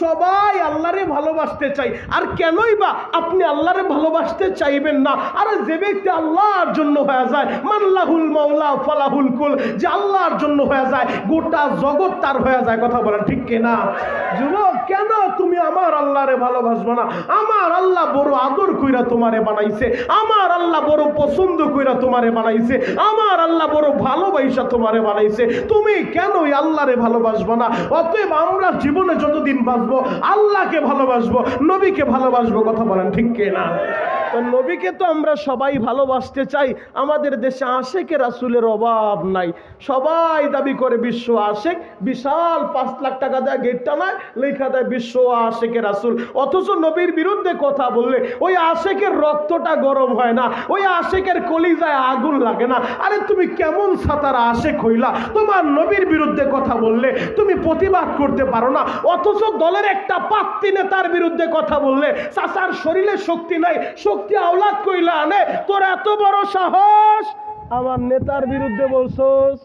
সবাই আল্লাহরে ভালোবাসতে চাই, আর কেনই বা আপনি আল্লাহরে ভালোবাসতে চাইবেন না? আর যে ব্যক্তি আল্লাহর জন্য হয়ে যায়, মাল্লাহুল মাওলা ফালাহুল কুল, যে আল্লাহর জন্য হয়ে যায় গোটা জগৎ তার হয়ে যায়। কথা বলেন ঠিক কিনা? যুবক, কেন তুমি আমার আল্লাহরে ভালোবাসবে না? আমার আল্লাহ বড় আদর কইরা তোমারে বানাইছে, আমার আল্লাহ বড় পছন্দ কইরা তোমারে বানাইছে, আমার আল্লাহ বড় ভালোবাসা তোমারে বানাইছে, তুমি কেন ওই আল্লাহরে ভালোবাসবে না? অতএব আমরা জীবনে যতদিন বাঁচবো আল্লাহকে ভালোবাসবো, নবীকে ভালোবাসবো। কথা বলেন ঠিক কিনা? তো নবীকে তো আমরা সবাই ভালোবাসতে চাই। আমাদের দেশে আশেকে রাসূলের অভাব নাই, সবাই দাবি করে বিশ্ব আশেক, বিশাল 5 লাখ টাকা দেয় গেটটা নয়, লেখা দেয় বিশ্ব আশেকে রাসূল। অথচ নবীর বিরুদ্ধে কথা বললে ওই আশেকের রক্তটা গরম হয় না, ওই আশেকের কলিজায় আগুন লাগে না। আরে তুমি কেমন সাতারা আশেক হইলা? তোমার নবীর বিরুদ্ধে কথা বললে তুমি প্রতিবাদ করতে পারো না, অথচ দলের একটা পাত্তি নেতার বিরুদ্ধে কথা বললে চাচার শরীরে শক্তি নাই, শক্তি আওলাদ কইলা আনে। তোর এত বড় সাহস আমার নেতার বিরুদ্ধে বলছস?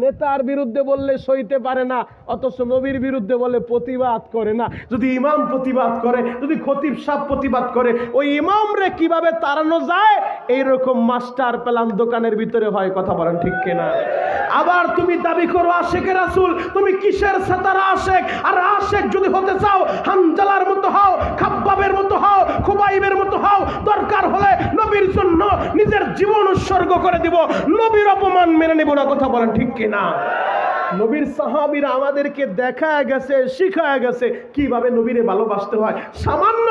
নেতার বিরুদ্ধে বললে সইতে পারে না, অথচ নবীর বিরুদ্ধে বলে প্রতিবাদ করে না। যদি ইমাম প্রতিবাদ করে, যদি খতিব সাহেব প্রতিবাদ করে, ওই ইমামরে কিভাবে তাড়ানো যায় এইরকম মাস্টার প্ল্যান দোকানের ভিতরে হয়। কথা বলেন ঠিক কিনা? আবার তুমি দাবি করো আশেকে রাসূল, তুমি কিসের সাতারা আশেক? আর আশেক যদি হতে চাও হানজালার মতো হও, খাব্বাবের মতো হও, খুবাইবের মতো হও, দরকার হলে নবীর জন্য নিজের জীবন উৎসর্গ করে দিব, নবীর অপমান মেনে নেব না। কথা বলেন ঠিক কিনা? নবীর সাহাবীরা আমাদেরকে দেখায় গেছে, শিখায় গেছে কিভাবে নবীরে ভালোবাসতে হয়। সামান্য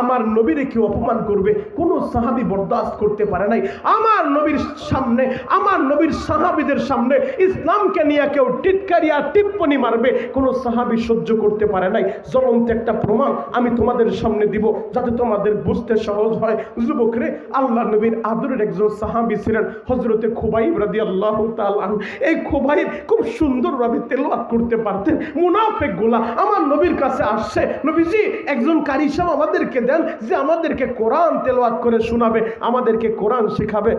আমার নবীরে কেউ অপমান করবে কোন সাহাবী বরদাস্ত করতে পারে নাই। আমার নবীর সামনে, আমার নবীর সাহাবীদের সামনে ইসলামকে নিয়ে কেউ টিটকারিয়া টিপ্পনি মারবে কোন সাহাবী সহ্য করতে পারে নাই। জ্বলন্ত একটা প্রমাণ আমি তোমাদের সামনে দিব যাতে তোমাদের বুঝতে সহজ হয়। যুবকরে, আল্লাহ নবীর আদরের একজন সাহাবী ছিলেন হযরতে খুবাইব রাদিয়াল্লাহু তাআলা আনহু। এই খুবাইব খুব সুন্দরভাবে তেলাওয়াত করতে পারতেন। মুনাফিকগুলা আমার নবীর কাছে আসছে, নবীজি একজন কারি সাহেব আমাদেরকে দেন যে আমাদেরকে কোরআন তেলাওয়াত করে শোনাবে, আমাদেরকে কোরআন শেখাবে।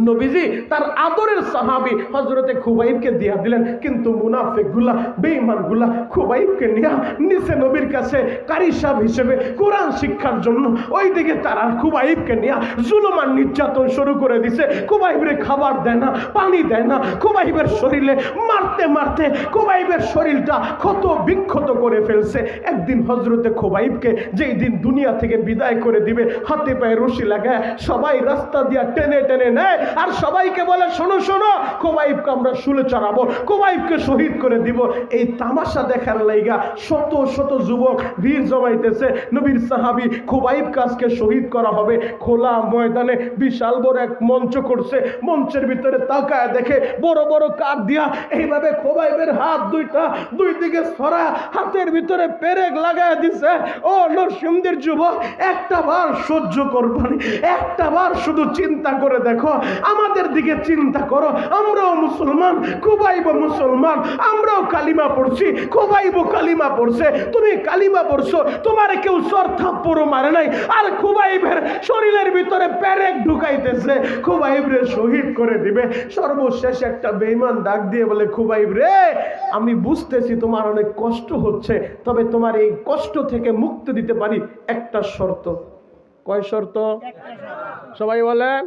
নবীজি তার আদরের সাহাবী হযরতে খুবাইবকে দিয়া দিলেন, কিন্তু মুনাফিকগুলা, বেঈমানগুলা খুবাইবকে নিয়ে নিচে নবীর কাছে কারি সাহেব হিসেবে কোরআন শিক্ষার জন্য ওইদিকে তারা খুবাইবকে নিয়ে জুলুম আর নির্যাতন শুরু করে দিছে। খুবাইবের খাবার দেয় না, পানি দেয় না, খুবাইবের শরীরে মারতে মারতে খুবাইবের শরীরটা ক্ষত বিক্ষত করে ফেলছে। একদিন হযরতে খুবাইবকে যেই দিন দুনিয়া থেকে বিদায় করে দিবে, হাতে পায়ে রশি লাগায় সবাই রাস্তা দিয়া টেনে টেনে নেয় আর সবাইকে বলে শোনো শোনো, খুবাইবকে আমরা শুলে চড়াবো, খুবাইবকে শহীদ করে দিব। এই তামাশা দেখার লাইগা শত শত যুবক ভিড় জমাইতেছে। নবীর সাহাবী খুবাইবকে আজকে শহীদ করা হবে। খোলা ময়দানে বিশাল বড় এক মঞ্চ করছে, মঞ্চের ভিতরে তাকায় দেখে বড় বড় কাঠ দিয়া এইভাবে খুবাইবের হাত দুইটা দুই দিকে ছড়া, হাতের ভিতরে পেরেক লাগায় দিছে। ও নরসিংদীর যুবক, একটা বার সহ্য করবানি, একটা বার শুধু চিন্তা করে দেখো, আমাদের দিকে চিন্তা করো। আমরাও মুসলমান, খুবাইব মুসলমান, আমরাও কালিমা পড়ছি, খুবাইব কালিমা পড়ছে। তুমি কালিমা পড়ছো, তোমার কেউ চর থাপ্পড়ও মারে নাই, আর খুবাইবের শরীরের ভিতরে পেরেক ঢুকাইতেছে, খুবাইবরে শহীদ করে দিবে। সর্বশেষ একটা বেঈমান ডাক দিয়ে বলে, খুবাইব রে, আমি বুঝতেছি তোমার অনেক কষ্ট হচ্ছে, তবে তোমার এই কষ্ট থেকে মুক্তি দিতে পারি একটা শর্ত। কয় শর্ত? সবাই বলেন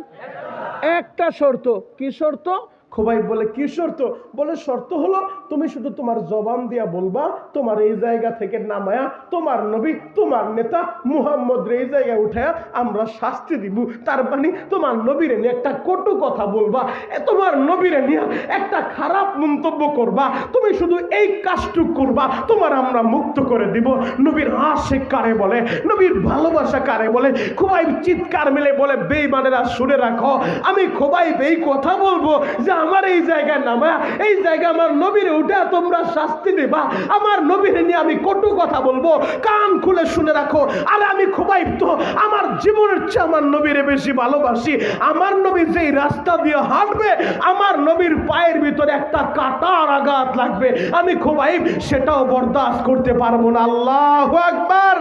একটা শর্ত। কি শর্ত? খুবাইব বলে কি শর্ত? বলে শর্ত হলো তুমি শুধু তোমার জবান দিয়া বলবা তোমার এই জায়গা থেকে নামায়া তোমার নবী, তোমার নেতা মুহাম্মদ রে এই জায়গায় উঠায়া আমরা শাস্তি দিব। তার মানে তোমার নবীরে নিয়ে একটা কটু কথা বলবা, তোমার নবীরে নিয়ে একটা খারাপ মন্তব্য করবা, তুমি শুধু এই কাজটুক করবা, তোমার আমরা মুক্ত করে দিব। নবীর আশিক কারে বলে, নবীর ভালোবাসা কারে বলে? খুবাইব চিৎকার মেলে বলে, বেঈমানেরা শুনে রাখো, আমি খুবাইব এই কথা বলবো যে আমার এই জায়গায় নামা, এই জায়গায় আমার নবীরে উঠে তোমরা শাস্তি দেবা, আমার নবীরে নিয়ে আমি কটু কথা বলবো, কান খুলে শুনে রাখো। আর আমি খুবাইব তো আমার জীবনের চেয়ে আমার নবীরে বেশি ভালোবাসি। আমার নবী যেই রাস্তা দিয়ে হাঁটবে, আমার নবীর পায়ের ভিতরে একটা কাঁটার আঘাত লাগবে, আমি খুবাইব সেটাও বরদাস্ত করতে পারবো না। আল্লাহু আকবার।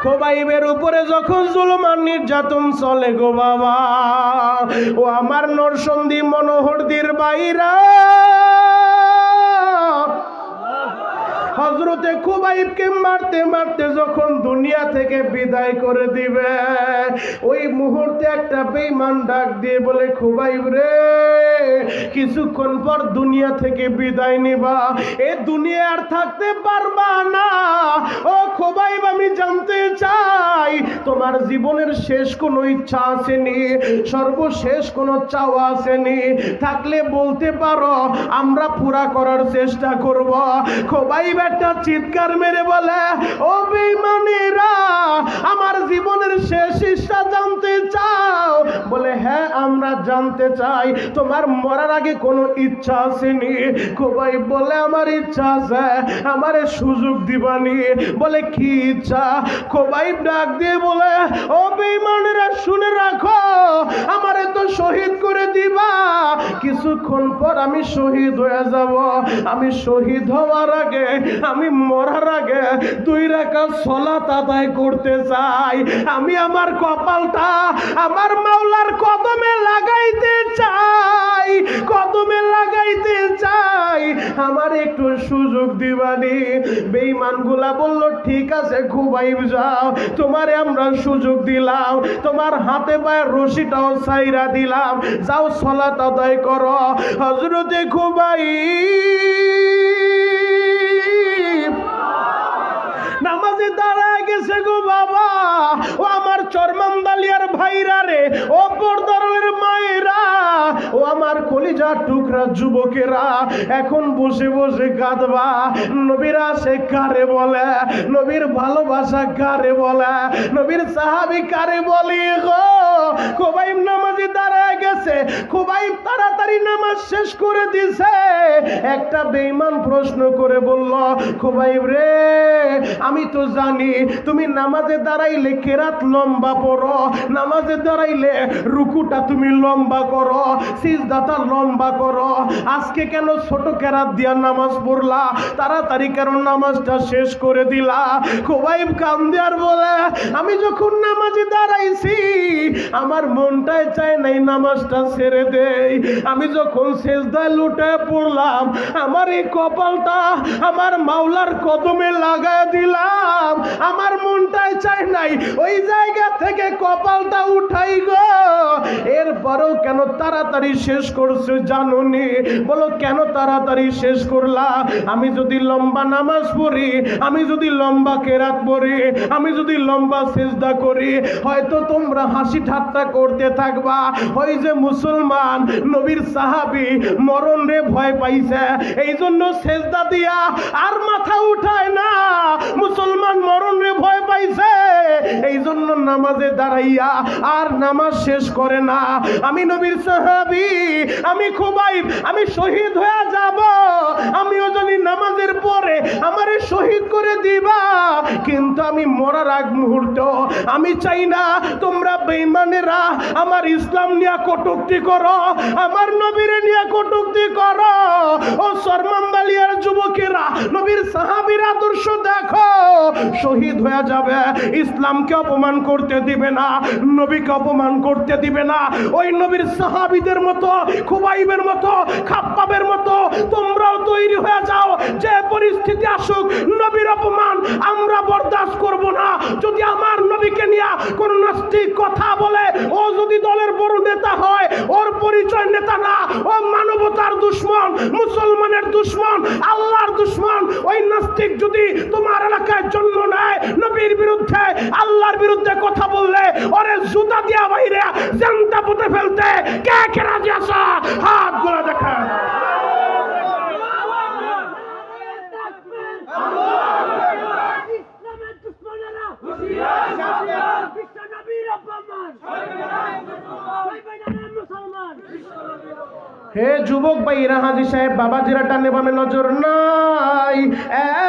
খুবাইবের উপরে যখন জুলুম আর নির্যাতন চলে গো বাবা, ও আমার নরসিংদী মনোহরদীর বাইরা, হযরতে খুবাইবকে মারতে মারতে যখন দুনিয়া থেকে বিদায় করে দিবে, ওই মুহূর্তে একটা বেঈমান ডাক দিয়ে বলে, খুবাইব রে, কিছুক্ষণ পর দুনিয়া থেকে বিদায় নিবা, এ দুনিয়া আর থাকতে পারবা না। ও খুবাইব, আমি জানতে চাই তোমার জীবনের শেষ কোনো ইচ্ছা আসেনি, সর্বশেষ কোনো চাওয়া আসেনি? থাকলে বলতে পারো, আমরা পুরা করার চেষ্টা করব। খুবাইব একটা চিৎকার মেরে বলে, ও বেঈমানেরা, আমার জীবনের শেষ ইচ্ছা জানতে চাও? বলে, হ্যাঁ আমরা জানতে চাই, তোমার মরার আগে কোনো ইচ্ছা আসেনি? খুবাইব বলে, আমার ইচ্ছা আছে, আমারে সুযোগ দিবানি। বলে, কি ইচ্ছা? খুবাইব ডাক দিয়ে বলে, ও বেঈমানেরা শুনে রাখো, আমারে তো শহীদ করে দিবা, কিছুক্ষণ পর আমি শহীদ হয়ে যাব। আমি শহীদ হওয়ার আগে, আমি মরার আগে 2 রাকাত সালাত আদায় করতে চাই। আমি আমার কপালটা আমার মাওলার কদমে লাগাইতে চাই, কদমে লাগাইতে চাই, আমার একটু সুযোগ দিবানি। বেঈমানগুলা বলল, ঠিক আছে খুবাইব যাও, তোমারে আমরা সুযোগ দিলাম, তোমার হাতে পায়ে রশিটাও ছাইরা দিলাম, যাও সালাত আদায় করো। হযরতে খুবাইব নামাজে দাঁড়ায় গেছে গো বাবা। ও আমার চরমান্দালিয়ার ভাইরা রে, ও পর্দারের মায়েরা, ও আমার কলিজার টুকরা যুবকেরা, এখন বসে বসে কাঁদবা। নবীর আশে কারে বলে, নবীর ভালোবাসা কারে বলে, নবীর সাহাবী কারে বলি গো? খুবাইব নামাজে দাঁড়ায় গেছে, খুবাইব তাড়াতাড়ি নামাজ শেষ করে দিছে। একটা বেঈমান প্রশ্ন করে বলল, খুবাইব রে, আমি তো জানি তুমি নামাজে দাঁড়াইলে কেরাত লম্বা পড়ো, নামাজে দাঁড়াইলে রুকুটা তুমি লম্বা করো, সিজদাটা লম্বা করো, আজকে কেন ছোট কেরাত দিয়া নামাজ পড়লা? তাড়াতাড়ি কেন নামাজটা শেষ করে দিলা? খুবাইব কান্দে আর বলে, আমি যখন নামাজে দাঁড়াইছি, আমার মনটাই চায় নাই নামাজটা ছেড়ে দেই। আমি যখন সেজদায় লুটে পড়লাম, আমার এই কপালটা আমার মাওলার কদমে লাগায় দিলাম, আমার মনটাই চায় নাই ওই জায়গা থেকে কপালটা উঠাই গো। এরপরেও কেন তাড়াতাড়ি শেষ করছো জানোনি? বলো, কেন তাড়াতাড়ি শেষ করলা? আমি যদি লম্বা নামাজ পড়ি, আমি যদি লম্বা কেরাত পড়ি, আমি যদি লম্বা সেজদা করি, হয়তো তোমরা হাসি ঠাট্টা করতে থাকবা, ওই যে মুসলমান নবীর সাহাবী মরণ রে ভয় পাইছে, এই জন্য সেজদা দিয়া আর মাথা উঠায় না। মুসলমান মরণ রে ভয় পাইছে, এই জন্য নামাজে দাঁড়াইয়া আর নামাজ শেষ করে না। আমি নবীর সাহাবী, আমি খুবাইব, আমি শহীদ হয়ে যাব, আমিও জানি নামাজের পরে আমারে শহীদ করে দিবা, কিন্তু আমি মরার আগ মুহূর্ত আমি চাই না তোমরা বেঈমানেরা আমার ইসলাম নিয়ে কটূক্তি করো, আমার নবীর নিয়ে কটূক্তি করো। ও শর্মান্দালিয়ার যুবকেরা, নবীর সাহাবীর আদর্শ দেখো, শহীদ হয়ে যাবে, ইসলামকে অপমান করতে দিবে না, নবীকে অপমান করতে দিবে না। ওই নবীর সাহাবীদের মতো, খুবাইবের মতো, খাব্বাবের মতো তোমরাও তৈরি হয়ে যাও। যে পরিস্থিতি আসুক, নবীর অপমান আমরা বরদাস্ত করব না। যদি আমার নবীকে নিয়ে কোন নাস্তিক কথা বলে, ও যদি দলের বড় নেতা হয়, ওর পরিচয় নেতা না, ও মানবতার দুশমন, মুসলমানের দুশমন, আল্লাহর দুশমন। ওই নাস্তিক যদি তোমার এলাকায় জন্ম নেয়, নবীর বিরুদ্ধে, আল্লাহর বিরুদ্ধে কথা বললে, ওরে জুতা দিয়া বাইরে জানতা পুঁতে ফেলতে কে কে রাজি আছো? হাত গোলা দেখা। হে যুবক ভাইরা, হাজী সাহেব বাবাজিরা টানে বামে নজর নাই,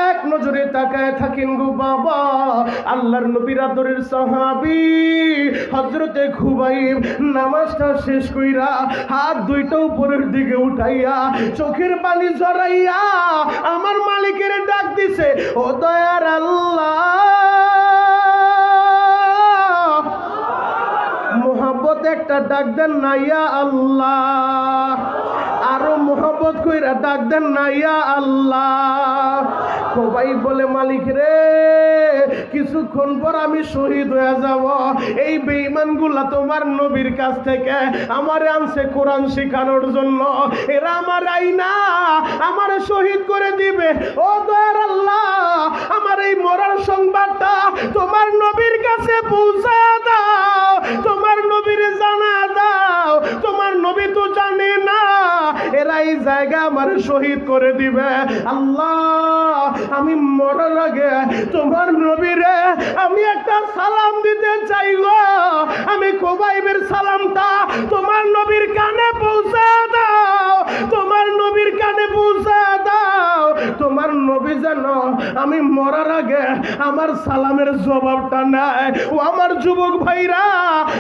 এক নজরে তাকায় থাকেন গো বাবা। আল্লাহর নবীর আদরের সাহাবী হযরতে খুবাইব নামাজটা শেষ কইরা হাত দুইটা উপরের দিকে উঠাইয়া চোখের পানি ঝরাইয়া আমার মালিকের ডাক দিছে, ও দয়ার আল্লাহ, মোহাম্মত একটা ডাক দেন না ইয়া আল্লাহ, আরো মোহাম্মত কইরা ডাক দেন না ইয়া আল্লাহ। খোবাইব বলে মালিক রে কিছুক্ষণ পর আমি শহীদ হয়ে যাব। এই বেঈমানগুলা তোমার নবীর কাছ থেকে আমারে আনছে কোরআন শেখানোর জন্য, এরা আমার আইনা আমার শহীদ করে দিবে। ও দয়ার আল্লাহ, আমার এই মরার সংবাদটা তোমার নবীর কাছে পৌঁছা দাও, তোমার নবীর জানা দাও। তোমার নবী তো জানে না এরা এই জায়গা আমার শহীদ করে দিবে। আল্লাহ, আমি মরার আগে তোমার নবীরে আমি একটা সালাম দিতে চাইব। আমি খোবাইবের সালামটা তোমার নবীর কানে পৌঁছা দাও, তোমার নবীর কানে পৌঁছা দাও। তোমার নবী যেন আমি মরার আগে আমার সালামের জবাবটা নেয়। ও আমার যুবক ভাইরা,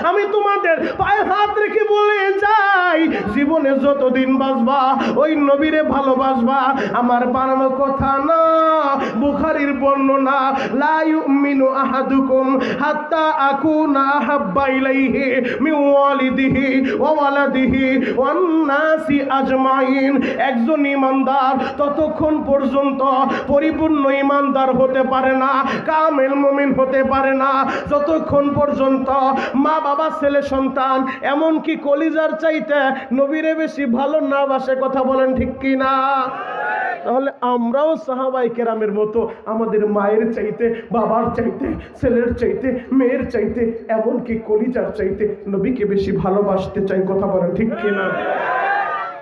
আমি তোমাদের পায়ে হাত রেখে বলে যাই, জীবনে যতদিন বাঁচবা ওই নবীরে ভালোবাসবা। আমার বানানো কথা না, বুখারীর বর্ণনা, লা ইউমিনু আহাদুকুম হাত্তা আকুনা আহাব্বা ইলাইহি মিন ওয়ালিদিহি ওয়া ওয়ালাদিহি ওয়ান নাসি আজমাইন। একজন ঈমানদার ততক্ষণ পর্যন্ত পরিপূর্ণ ঈমানদার হতে পারে না, কামেল মুমিন হতে পারে না, যতক্ষণ পর্যন্ত মা বাবা ছেলে সন্তান এমনকি কলিজার চাইতে নবীরে বেশি ভালো না বাসে। কথা বলেন ঠিক কি না? তাহলে আমরাও সাহাবায়ে কেরামের মতো আমাদের মায়ের চাইতে, বাবার চাইতে, ছেলের চাইতে, মেয়ের চাইতে, এমনকি কলিজার চাইতে নবীকে বেশি ভালোবাসতে চাই। কথা বলেন ঠিক কি না?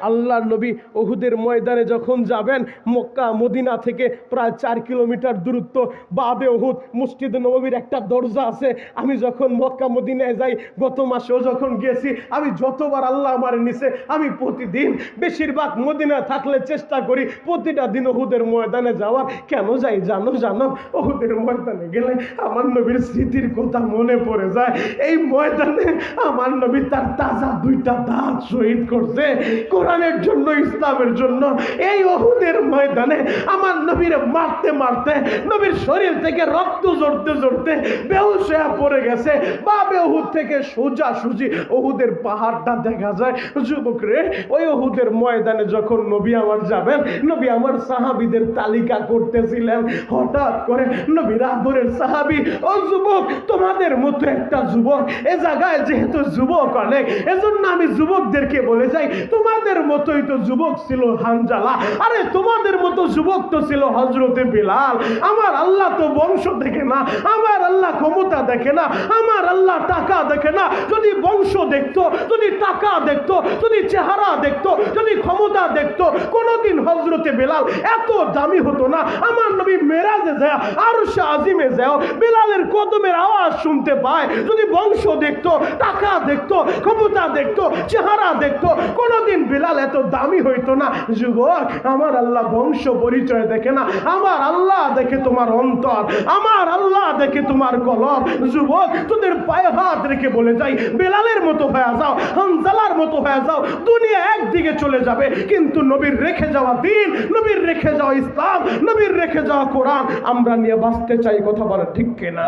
আল্লাহর নবী উহুদের ময়দানে যখন যাবেন, মক্কা মদিনা থেকে প্রায় 4 কিলোমিটার দূরত্ব, বাবে উহুদ মসজিদ নববীর একটা দরজা আছে। আমি যখন মক্কা মদিনায় যাই, গত মাসেও যখন গেছি, আমি যতবার আল্লাহ আমার নিচে, আমি প্রতিদিন বেশিরভাগ মদিনায় থাকলে চেষ্টা করি প্রতিটা দিন উহুদের ময়দানে যাওয়ার। কেন যাই জানো? উহুদের ময়দানে গেলে আমার নবীর স্মৃতির কথা মনে পড়ে যায়। এই ময়দানে আমার নবী তার তাজা 2টা দাঁত শহীদ করছে কোরআনের জন্য, ইসলামের জন্য। এই উহুদের ময়দানে আমার নবীর মারতে মারতে নবীর শরীর থেকে রক্ত ঝরতে বেহুশ হয়ে পড়ে গেছে। বাবে উহুদ থেকে সোজাসুজি উহুদের পাহাড়টা দেখা যায়। যুবক রে, ওই উহুদের ময়দানে যখন নবী আমার যাবেন, নবী আমার সাহাবীদের তালিকা করতেছিলেন। হঠাৎ করে নবীর আদরের সাহাবী, ও যুবক, তোমাদের মতো একটা যুবক এ জায়গায় যেহেতু যুবক অনেক, এজন্য আমি যুবকদেরকে বলে যাই, তোমাদের মতোই তো যুবক ছিল হানজালা, আরে তোমাদের মতো যুবক তো ছিল হযরতে বিলাল। আমার আল্লাহ তো বংশ দেখে না, আমার আল্লাহ ক্ষমতা দেখে না, আমার আল্লাহ টাকা দেখে না। যদি বংশ দেখতো, যদি টাকা দেখতো, যদি চেহারা দেখতো, যদি ক্ষমতা দেখতো, কোনোদিন হযরতে বিলাল এত দামি হতো না। আমার নবী মেরাজে যায়, আরশে আজিমে যায়, বিলালের কদমের আওয়াজ শুনতে পায়। যদি বংশ দেখতো, টাকা দেখতো, ক্ষমতা দেখতো, চেহারা দেখতো, কোনোদিন বিলাল এত দামি হইতো না। যুবক, আমার আল্লাহ বংশ পরিচয় দেখে না, আমার আল্লাহ দেখে তোমার অন্তর, আমার আল্লাহ দেখে তোমার কলব। যুবক, তোদের পায়ে হাত রেখে বলে যাই, বিলালের মতো হয়ে যাও, হানজালার মতো হয়ে যাও। দুনিয়া একদিকে চলে যাবে, কিন্তু নবীর রেখে যাওয়া দ্বীন, নবীর রেখে যাওয়া ইসলাম, নবীর রেখে যাওয়া কোরআন আমরা নিয়ে বাঁচতে চাই। কথা বলে ঠিক কিনা?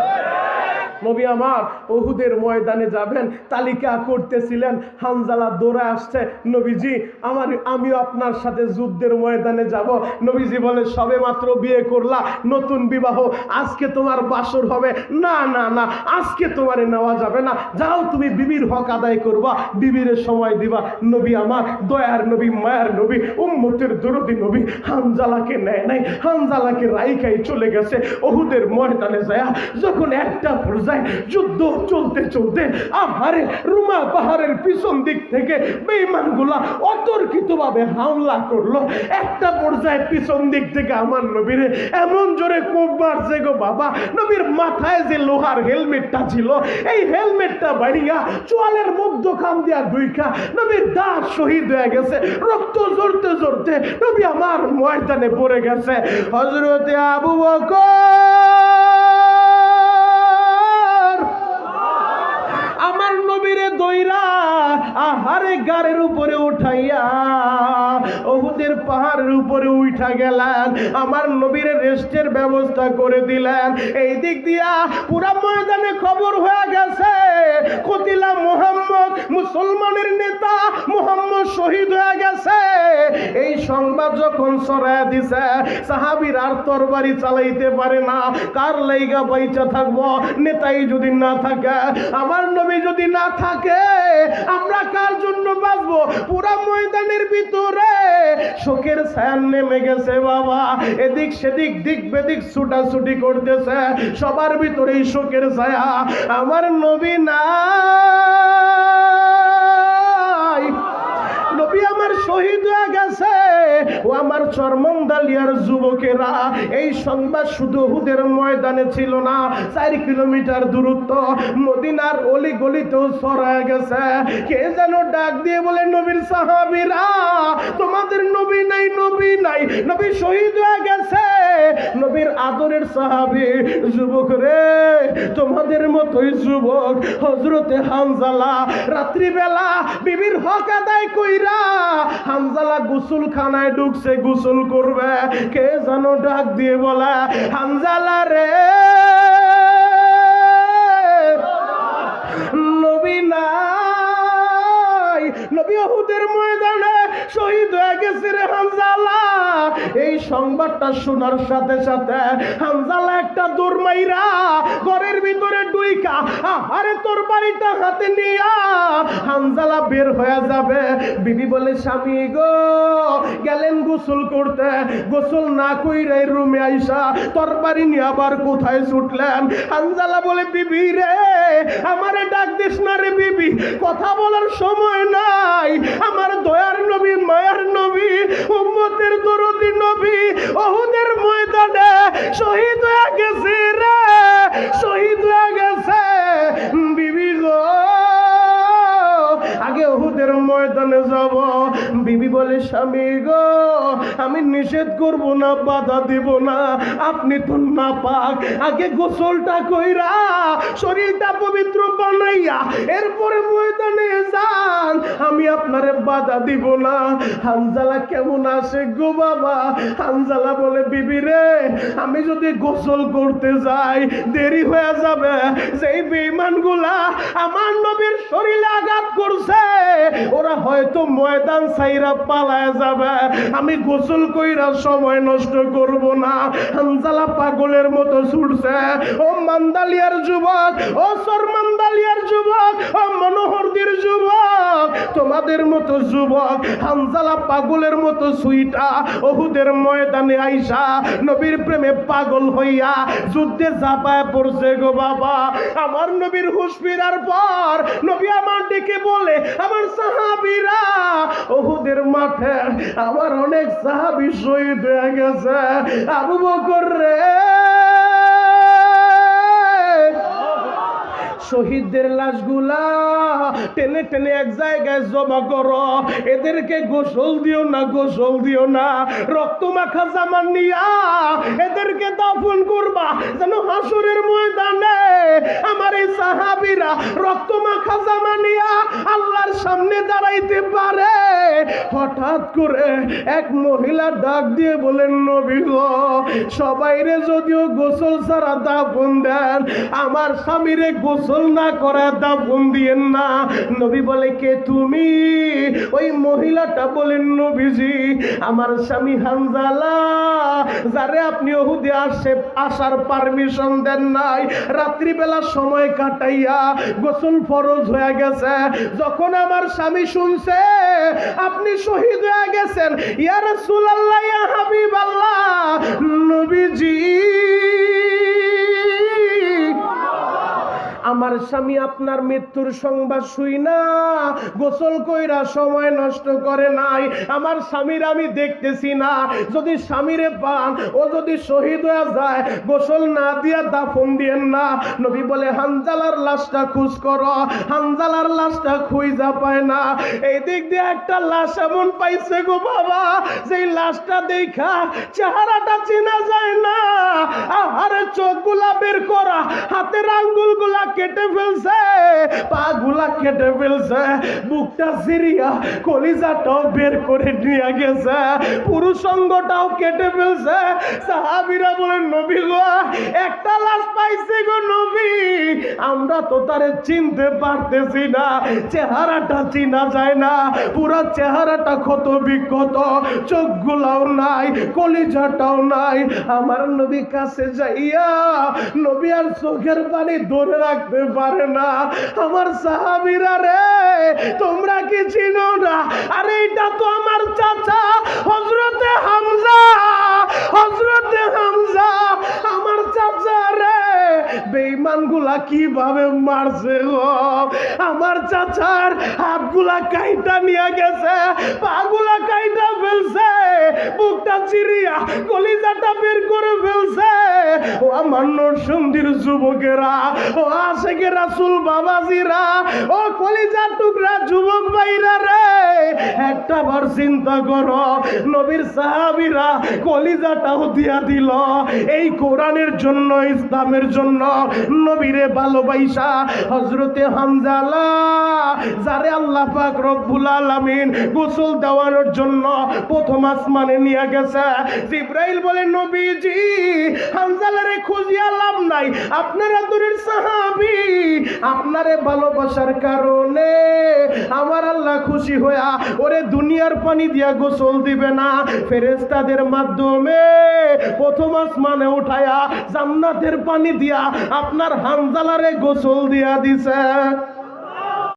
নবী আমার উহুদের ময়দানে যাবেন, তালিকা করতেছিলেন। হানজালা দৌড়ে আসছে, নবীজি আমিও আপনার সাথে যুদ্ধের ময়দানে যাব। নবীজি বলে, সবে মাত্র বিয়ে করলা, নতুন বিবাহ, আজকে তোমার বাসর হবে না, না না, আজকে তোমারে নেওয়া যাবে না। যাও, তুমি বিবির হক আদায় করবা, বিবির সময় দিবা। নবী আমার দয়ার নবী, মায়ার নবী, উম্মতের দরদি নবী হানজালাকে নেয় নাই, হানজালাকে রাইখাই চলে গেছে। উহুদের ময়দানে যায় যখন একটা পর্যায়ে যুদ্ধ চলতে আহারে রুমা পাহাড়ের পিছন দিক থেকে বেঈমানগুলা অতর্কিতভাবে হামলা করলো। একটা পর্যায়ে পিছন দিক থেকে আমার নবীরে এমন জোরে কোপ মারছে গো বাবা, নবীর মাথায় যে লোহার হেলমেটটা ছিল, এই হেলমেটটা ভাঙিয়া চোয়ালের মধ্যখান দিয়া দুইখা নবীর দাঁত শহীদ হয়ে গেছে। রক্ত ঝরতে নবী আমার ময়দানে পড়ে গেছে। হযরতে আবু বকর আমার নবীরে দইরা আহারে গাড়ির উপরে উঠাইয়া উহুদের পাহাড়ের উপরে উঠা গেলেন, আমার নবীর রেস্টের ব্যবস্থা করে দিলেন। এই দিক দিয়া পুরা ময়দানে খবর হয়ে গেছে কতিলা মুহাম্মদ, মুসলমানের নেতা মুহাম্মদ শহীদ হয়ে গেছে। এই সংবাদ যখন ছড়ায় দিছে, সাহাবীর আর তরবারি চালাইতে পারে না। কার লাইগা বাইচা থাকবো? নেতাই যদি না থাকে, আমার নবী যদি না থাকে, আমরা কার জন্য বাঁচবো? পুরা ময়দানের ভিতরে শোকের ছায়া নেমে গেছে বাবা। এদিক সেদিক দিক বেদিক ছুটাছুটি করতেছে, সবার ভিতরেই শোকের ছায়া। আমার নবী নাই, নবী আমার শহীদ হয়ে গেছে। ও আমার চরমন্দালিয়ার যুবকেরা, এই সংবাদ শুধু উহুদের ময়দানে ছিল না, 4 কিলোমিটার দূরত্ব মদিনার অলি গলিতেও ছড়ায় গেছে। কে যেন ডাক দিয়ে বলে, নবীর সাহাবীরা, তোমাদের নবী নাই, নবী নাই, নবী শহীদ হয়ে গেছে। নবীর আদরের সাহাবী যুবক রে, তোমাদের মতোই যুবক হযরতে হামজালা রাত্রিবেলা বিবির হক আদায় কইরা হামজালা গোসলখানায় ঢুকছে, গোসল করবে। কে যেন ডাক দিয়ে বলে, হামজালা রে, নবী নাই, নবী উহুদের ময়দানে শহীদ হয়ে গেছে রে হামজালা। এই সংবাদটা শোনার সাথে সাথে হামজালা একটা দৌড় মাইরা ঘরের ভিতরে ডুইকা, আরে তোর বাড়িটা হাতে নিয়া হামজালা বের হয়ে যাবে। বিবি বলে, স্বামী গো, গেলেন গোসল করতে, গোসল না কইরাই রুমে আইসা তরবারি নিয়ে আবার কোথায় ছুটলেন? হামজালা বলে, বিবি রে, আমারে ডাক দিস না রে বিবি, কথা বলার সময় নাই। আমার দয়ার নবী, মায়ার নবী, উম্মতের দরদি নবী উহুদের ময়দানে শহীদ হয়ে গেছে রে, শহীদ হয়ে গেছে। বিবি গো, আগে উহুদের ময়দানে যাব। বিবি বলে, স্বামী গো, আমি নিষেধ করব না, বাধা দিব না, আপনি তো নাপাক, আগে গোসলটা কইরা শরীরটা পবিত্র বানাইয়া এরপরে ময়দানে যান, আমি আপনারে বাধা দিব না। হামজালা কেমন আসে গো বাবা? হামজালা বলে, বিবি রে, আমি যদি গোসল করতে যাই দেরি হয়ে যাবে। যেই বেঈমানগুলা আমার নবীর শরীরে আঘাত করছে, ওরা হয়তো ময়দান ছাইরা পালায় যাবে, আমি গোসল কইরা সময় নষ্ট করব না। হামজালা পাগলের মতো ছুটছে। ও মান্দালিয়ার যুবক, ও সরমান্দালিয়ার যুবক, ও মনোহরদির যুবক, তোমাদের মতো যুবক হামজালা পাগলের মতো সুইটা উহুদের ময়দানে আইসা নবীর প্রেমে পাগল হইয়া যুদ্ধে ঝাঁপায় পড়ছে গো বাবা। আমার নবীর হুঁশ ফিরার পর নবী আমার ডেকে বলে, আমার সাহাবীরা, উহুদের মাঠে আমার অনেক সাহাবী শহীদ হয়ে গেছে। আবু বকর রে, শহীদদের লাশগুলা টেনে টেনে এক জায়গায় জমা করো, এদেরকে গোসল দিও না, গোসল দিও না, রক্ত মাখা জামা নিয়া এদেরকে দাফন করবা, যেন হাসরের ময়দানে আমার এই সাহাবীরা রক্ত মাখা জামা নিয়া আল্লাহর সামনে দাঁড়াইতে পারে। হঠাৎ করে এক মহিলা ডাক দিয়ে বলেন, নবী গো, সবাইরে যদিও গোসল ছাড়া দাফন দেন, আমার স্বামীরে গোসল না করে দাফন দিয়েন না। নবী বলে, কে তুমি? ওই মহিলাটা বলেন, নবীজি, আমার স্বামী হামজালা, যারে আপনি উহুদে আসার পারমিশন দেন নাই, রাত্রিবেলা সময় কাটাইয়া গোসল ফরজ হয়ে গেছে, যখন আমার স্বামী শুনছে আপনি শহীদ হয়ে গেছেন, ইয়া রাসূলুল্লাহ, ইয়া হাবিবাল্লাহ, নবীজি, আমার স্বামী আপনার মৃত্যুর সংবাদ শুই না গোসল কইরা সময় নষ্ট করে নাই। আমার স্বামীর আমি দেখতেছি না, যদি স্বামীরে পান, ও যদি শহীদ হয়ে যায়, গোসল না দিয়া দাফন দিয়েন না। নবী বলে, হামজালার লাশটা খোঁজ করো। হামজালার লাশটা খুঁজা পায় না। এই দিক দিয়ে একটা লাশ এমন পাইছে গো বাবা, যেই লাশটা দেখা চেহারাটা চেনা যায় না। আর আরে চোখগুলা বের করা, হাতের আঙ্গুলগুলা কেটে ফেলছে, পা গুলা কেটে ফেলছে, বুকটা সিরিয়া কলিজাটাও বের করে নিয়ে গেছে, পুরুষাঙ্গটাও কেটে ফেলছে। সাহাবীরা বলেন নবী গো, একটা লাশ পাইছে গো নবী, আমরা তো তারে চিনতে পারতেছি না, চেহারাটা চিনা যায় না, পুরো চেহারাটা ক্ষত বিক্ষত, চোখগুলাও নাই, কলিজাটাও নাই। আমার নবী কাছে যাইয়া নবী আর চোখের পানি ধরে রাখতে পারে না। আমার সাহাবীরা রে, তোমরা কি চিনো না? আরে এটা তো আমার চাচা হযরতে হামজা, হযরতে হামজা, আমার চাচা রে। বেঈমানগুলা কিভাবে মারছে গো, আমার চাচার হাতগুলা কাইটা নিয়ে গেছে, পাগুলা কাইটা ফেলছে, বুকটা চিরিয়া কলিজাটা বের করে ফেলছে। ও আমার নরসিংদীর যুবকেরা, ও আশেকে রাসূল বাবাজিরা, ও কলিজার টুকরা যুবক ভাইরা রে, একটা বার চিন্তা করো, নবীর সাহাবীরা কলিজাটাও দিয়া দিল এই কোরআনের জন্য, ইসলামের জন্য। নবীরে ভালোবাসা হযরতে হামজালা, যারে আল্লাহ পাক রব্বুল আলামিন গোসল দেওয়ানোর জন্য প্রথম আসমানে নিয়ে গেছে। জিবরাইল বলে নবীজি, হামজালারে খুঁজিয়া লাভ নাই, আপনারা দূরের সাহাবী, আপনারে ভালোবাসার কারণে আমার আল্লাহ খুশি হইয়া ওরে দুনিয়ার পানি দিয়া গোসল দিবে না, ফেরেশতাদের মাধ্যমে প্রথম আসমানে উঠায়া জান্নাতের পানি দিয়া আপনার হামজালারে গোসল দিয়া দিছে।